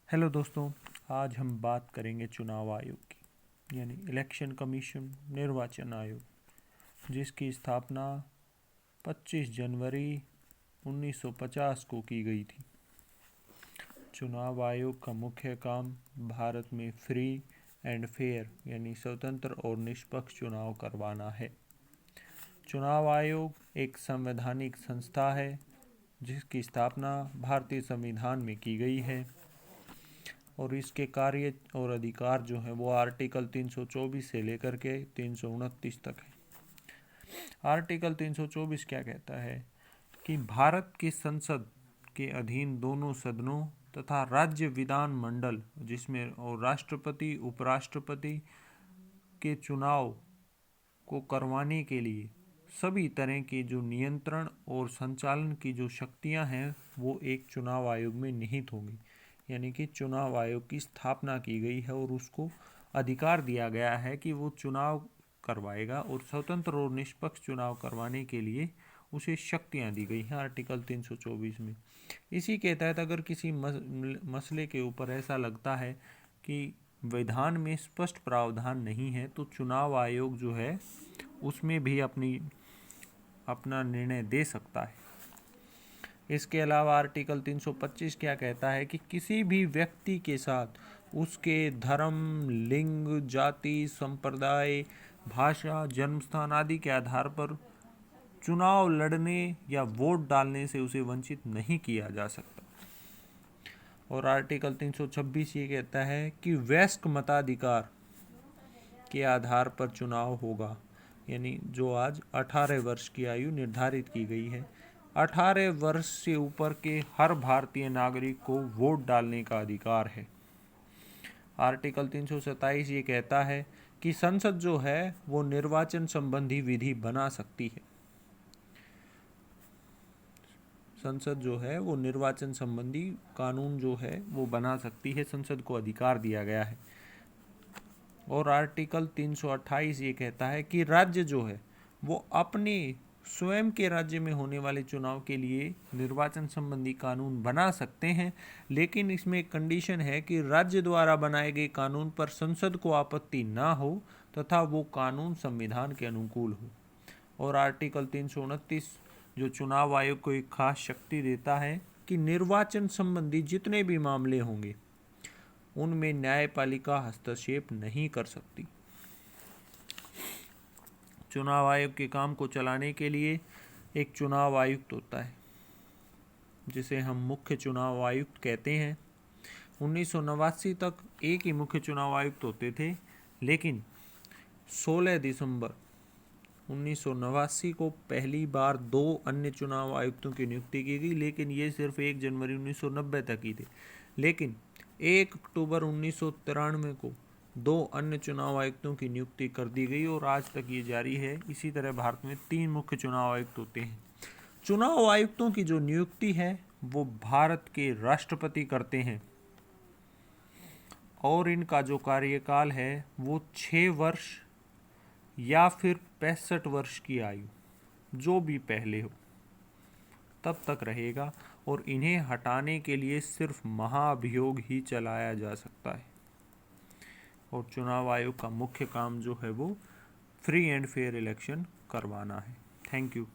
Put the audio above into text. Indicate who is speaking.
Speaker 1: Hello दोस्तों, आज हम बात करेंगे चुनाव आयोग की, यानी इलेक्शन कमीशन, निर्वाचन आयोग, जिसकी स्थापना 25 जनवरी 1950 को की गई थी। चुनाव आयोग का मुख्य काम भारत में फ्री एंड फेयर यानी स्वतंत्र और निष्पक्ष चुनाव करवाना है। चुनाव आयोग एक संवैधानिक संस्था है जिसकी स्थापना भारतीय संविधान में की गई है और इसके कार्य और अधिकार जो है वो आर्टिकल 324 से लेकर के 329 तक है। आर्टिकल 324 क्या कहता है कि भारत की संसद के अधीन दोनों सदनों तथा राज्य विधान मंडल जिसमें और राष्ट्रपति उपराष्ट्रपति के चुनाव को करवाने के लिए सभी तरह के जो नियंत्रण और संचालन की जो शक्तियां हैं वो एक चुनाव आयोग में निहित होंगी। यानी कि चुनाव आयोग की स्थापना की गई है और उसको अधिकार दिया गया है कि वो चुनाव करवाएगा और स्वतंत्र और निष्पक्ष चुनाव करवाने के लिए उसे शक्तियां दी गई हैं आर्टिकल 324 में। इसी के तहत अगर किसी मसले के ऊपर ऐसा लगता है कि विधान में स्पष्ट प्रावधान नहीं है तो चुनाव आयोग जो है उसमें भी अपना निर्णय दे सकता है। इसके अलावा आर्टिकल 325 क्या कहता है कि किसी भी व्यक्ति के साथ उसके धर्म, लिंग, जाति, संप्रदाय, भाषा, जन्मस्थान आदि के आधार पर चुनाव लड़ने या वोट डालने से उसे वंचित नहीं किया जा सकता। और आर्टिकल 326 ये कहता है कि वयस्क मताधिकार के आधार पर चुनाव होगा, यानी जो आज 18 वर्ष की आयु निर्धारित की गई है। 18 वर्ष से ऊपर के हर भारतीय नागरिक को वोट डालने का अधिकार है। आर्टिकल 327 ये कहता है कि संसद जो है वो निर्वाचन संबंधी विधि बना सकती है। संसद जो है वो निर्वाचन संबंधी कानून जो है वो बना सकती है, संसद को अधिकार दिया गया है। और आर्टिकल 328 ये कहता है कि राज्य जो है वो अपने स्वयं के राज्य में होने वाले चुनाव के लिए निर्वाचन संबंधी कानून बना सकते हैं, लेकिन इसमें एक कंडीशन है कि राज्य द्वारा बनाए गए कानून पर संसद को आपत्ति ना हो तथा वो कानून संविधान के अनुकूल हो। और आर्टिकल 329 जो चुनाव आयोग को एक खास शक्ति देता है कि निर्वाचन संबंधी जितने भी मामले होंगे उनमें न्यायपालिका हस्तक्षेप नहीं कर सकती। चुनाव आयोग के काम को चलाने के लिए एक चुनाव आयुक्त होता है जिसे हम मुख्य चुनाव आयुक्त कहते हैं। 1989 तक एक ही मुख्य चुनाव आयुक्त होते थे, लेकिन 16 दिसंबर 1989 को पहली बार 2 अन्य चुनाव आयुक्तों की नियुक्ति की गई, लेकिन ये सिर्फ 1 जनवरी 1990 तक ही थे। लेकिन 1 अक्टूबर 1993 को 2 अन्य चुनाव आयुक्तों की नियुक्ति कर दी गई और आज तक ये जारी है। इसी तरह भारत में 3 मुख्य चुनाव आयुक्त होते हैं। चुनाव आयुक्तों की जो नियुक्ति है वो भारत के राष्ट्रपति करते हैं और इनका जो कार्यकाल है वो 6 वर्ष या फिर 65 वर्ष की आयु जो भी पहले हो तब तक रहेगा और इन्हें हटाने के लिए सिर्फ महाभियोग ही चलाया जा सकता है। और चुनाव आयोग का मुख्य काम जो है वो फ्री एंड फेयर इलेक्शन करवाना है। Thank you.